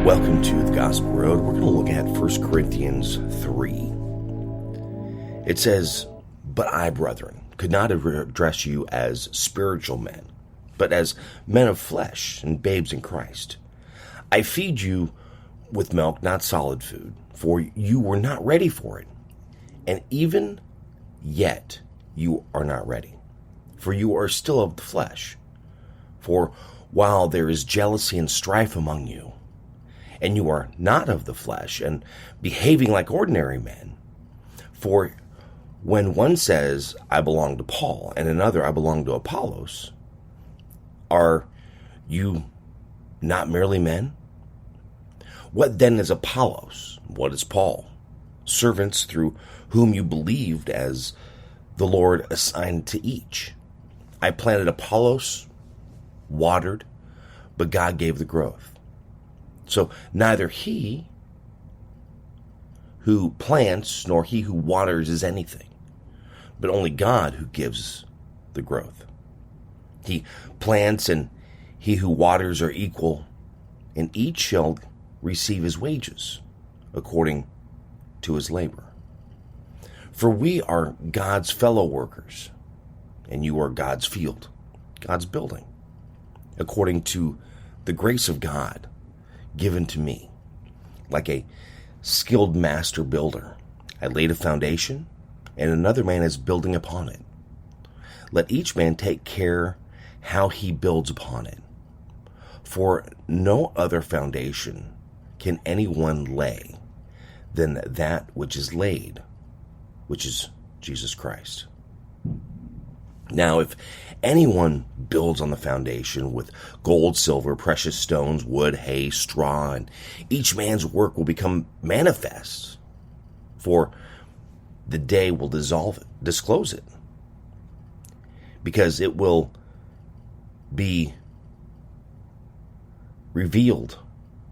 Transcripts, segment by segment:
Welcome to the Gospel Road. We're going to look at 1 Corinthians 3. It says, "But I, brethren, could not address you as spiritual men, but as men of flesh and babes in Christ. I feed you with milk, not solid food, for you were not ready for it. And even yet you are not ready, for you are still of the flesh. For while there is jealousy and strife among you, and you are not of the flesh, and behaving like ordinary men. For when one says, I belong to Paul, and another, I belong to Apollos, are you not merely men? What then is Apollos? What is Paul? Servants through whom you believed, as the Lord assigned to each. I planted, Apollos watered, but God gave the growth. So neither he who plants nor he who waters is anything, but only God who gives the growth. He plants and he who waters are equal, and each shall receive his wages according to his labor. For we are God's fellow workers, and you are God's field, God's building, according to the grace of God given to me. Like a skilled master builder, I laid a foundation, and another man is building upon it. Let each man take care how he builds upon it. For no other foundation can anyone lay than that which is laid, which is Jesus Christ. Now, if anyone builds on the foundation with gold, silver, precious stones, wood, hay, straw, and each man's work will become manifest, for the day will disclose it, because it will be revealed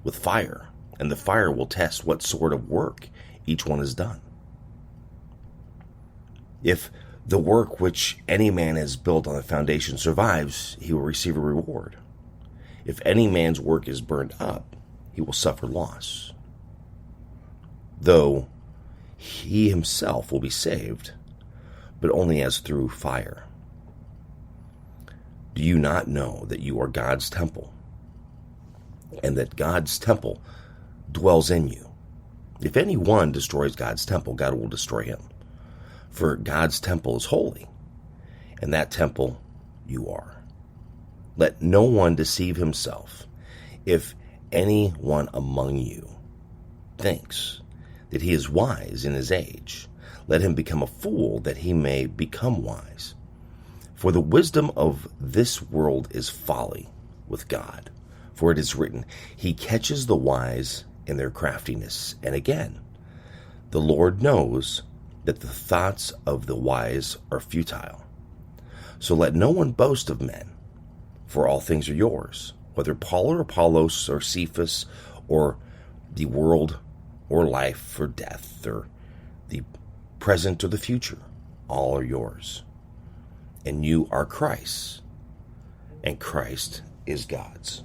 with fire, and the fire will test what sort of work each one has done. If the work which any man has built on the foundation survives, he will receive a reward. If any man's work is burned up, he will suffer loss, though he himself will be saved, but only as through fire. Do you not know that you are God's temple, and that God's temple dwells in you? If anyone destroys God's temple, God will destroy him. For God's temple is holy, and that temple you are. Let no one deceive himself. If anyone among you thinks that he is wise in his age, let him become a fool that he may become wise. For the wisdom of this world is folly with God. For it is written, He catches the wise in their craftiness. And again, the Lord knows that the thoughts of the wise are futile. So let no one boast of men, for all things are yours, whether Paul or Apollos or Cephas or the world or life or death or the present or the future, all are yours. And you are Christ's, and Christ is God's.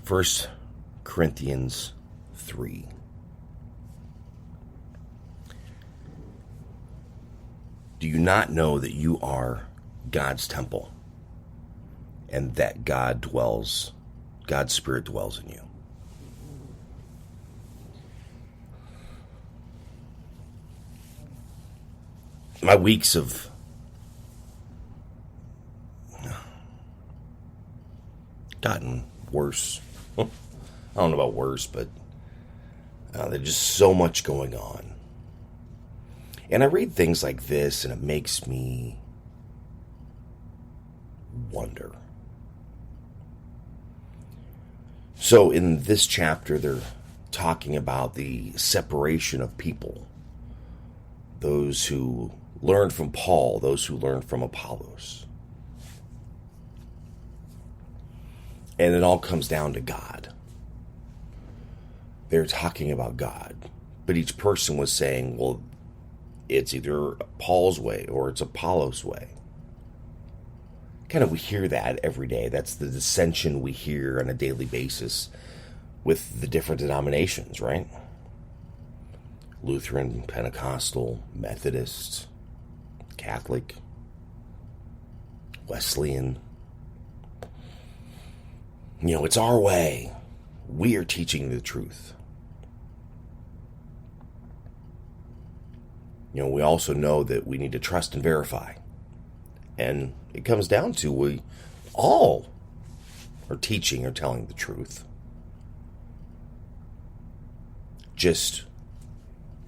1 Corinthians 3. Do you not know that you are God's temple, and that God's Spirit dwells in you? My weeks have gotten worse. I don't know about worse, but there's just so much going on. And I read things like this, and it makes me wonder. So in this chapter, they're talking about the separation of people. Those who learned from Paul, those who learned from Apollos. And it all comes down to God. They're talking about God. But each person was saying, well, it's either Paul's way or it's Apollos' way. We hear that every day. That's the dissension we hear on a daily basis with the different denominations, right? Lutheran, Pentecostal, Methodist, Catholic, Wesleyan. It's our way. We are teaching the truth. We also know that we need to trust and verify. And it comes down to we all are teaching or telling the truth. Just,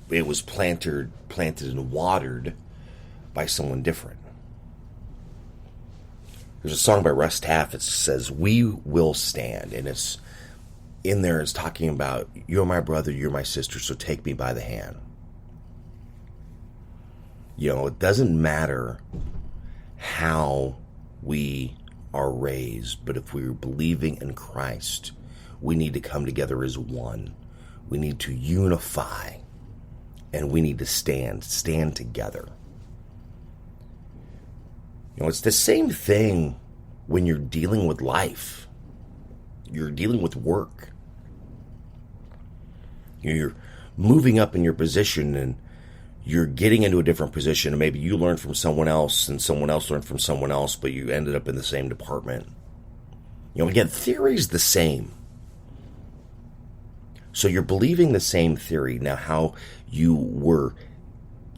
it was planted and watered by someone different. There's a song by Russ Taff that says, "We will stand." And it's in there, it's talking about, you're my brother, you're my sister, so take me by the hand. It doesn't matter how we are raised, but if we're believing in Christ, we need to come together as one. We need to unify, and we need to stand together. It's the same thing when you're dealing with life. You're dealing with work. You're moving up in your position, and you're getting into a different position, and maybe you learned from someone else and someone else learned from someone else, but you ended up in the same department. Again, theory's the same. So you're believing the same theory. Now, how you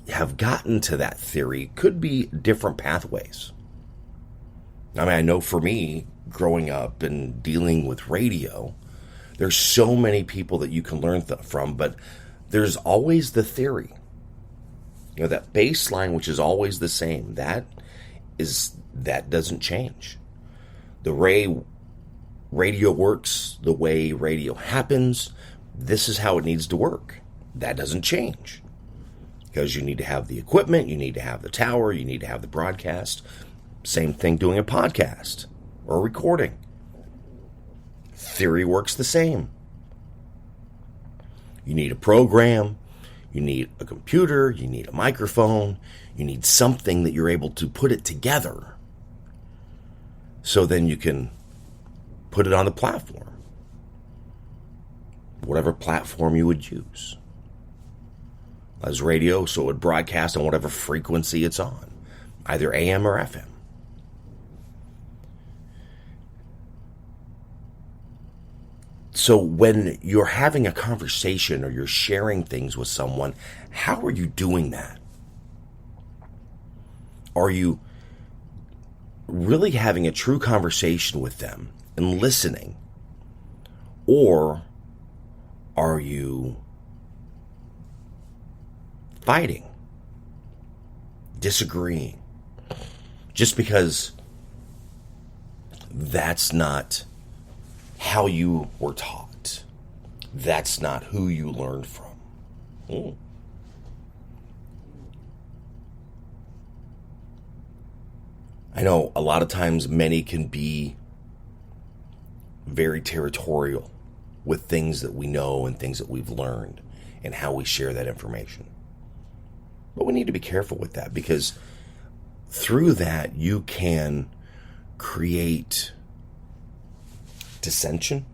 have gotten to that theory could be different pathways. I know for me, growing up and dealing with radio, there's so many people that you can learn from, but there's always the theory. That baseline, which is always the same, that doesn't change. The way radio works, the way radio happens, this is how it needs to work. That doesn't change. Because you need to have the equipment, you need to have the tower, you need to have the broadcast. Same thing doing a podcast or a recording. Theory works the same. You need a program. You need a computer, you need a microphone, you need something that you're able to put it together so then you can put it on the platform. Whatever platform you would use. As radio, so it would broadcast on whatever frequency it's on, either AM or FM. So when you're having a conversation or you're sharing things with someone, how are you doing that? Are you really having a true conversation with them and listening? Or are you fighting, disagreeing, just because that's not how you were taught? That's not who you learned from. I know a lot of times many can be very territorial with things that we know and things that we've learned and how we share that information. But we need to be careful with that, because through that you can create dissension.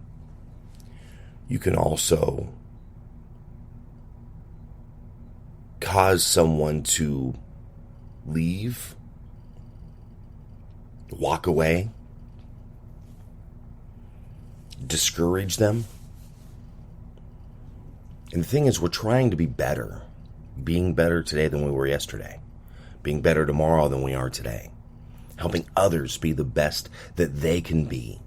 You can also cause someone to leave, walk away, discourage them. And the thing is, we're trying to be better, being better today than we were yesterday, being better tomorrow than we are today, helping others be the best that they can be,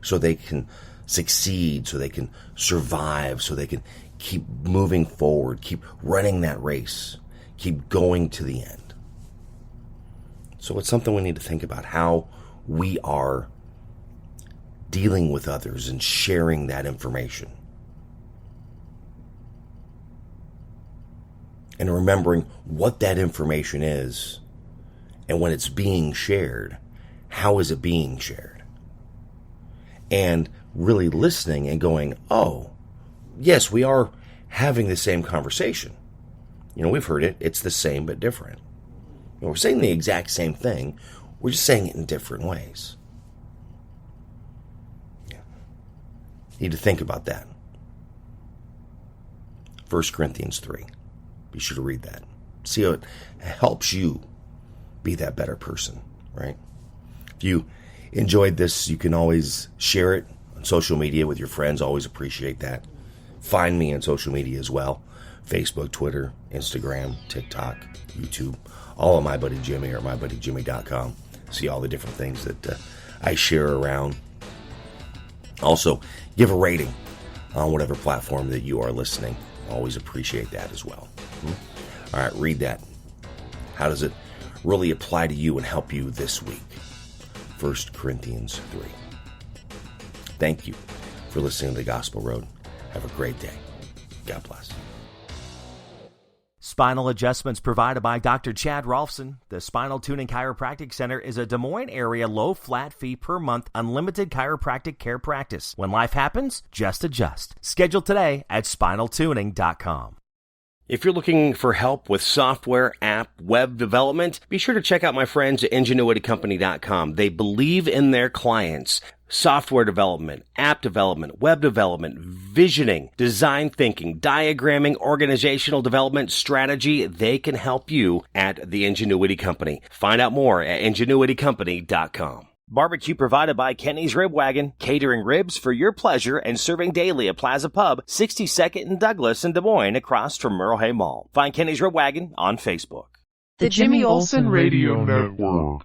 so they can succeed, so they can survive, so they can keep moving forward, keep running that race, keep going to the end. So it's something we need to think about, how we are dealing with others and sharing that information. And remembering what that information is, and when it's being shared, how is it being shared? And really listening and going, oh, yes, we are having the same conversation. We've heard it. It's the same but different. We're saying the exact same thing. We're just saying it in different ways. Yeah. Need to think about that. 1 Corinthians 3. Be sure to read that. See how it helps you be that better person, right? If you enjoyed this, you can always share it on social media with your friends. Always appreciate that. Find me on social media as well. Facebook, Twitter, Instagram, TikTok, YouTube. All of My Buddy Jimmy or mybuddyjimmy.com. See all the different things that I share around. Also, give a rating on whatever platform that you are listening. Always appreciate that as well. All right, read that. How does it really apply to you and help you this week? 1 Corinthians 3. Thank you for listening to The Gospel Road. Have a great day. God bless. Spinal adjustments provided by Dr. Chad Rolfson. The Spinal Tuning Chiropractic Center is a Des Moines area low flat fee per month unlimited chiropractic care practice. When life happens, just adjust. Schedule today at spinaltuning.com. If you're looking for help with software, app, web development, be sure to check out my friends at ingenuitycompany.com. They believe in their clients. Software development, app development, web development, visioning, design thinking, diagramming, organizational development, strategy. They can help you at the Ingenuity Company. Find out more at ingenuitycompany.com. Barbecue provided by Kenny's Rib Wagon, catering ribs for your pleasure and serving daily at Plaza Pub, 62nd and Douglas in Des Moines, across from Merle Hay Mall. Find Kenny's Rib Wagon on Facebook. The Jimmy Olsen Radio Network.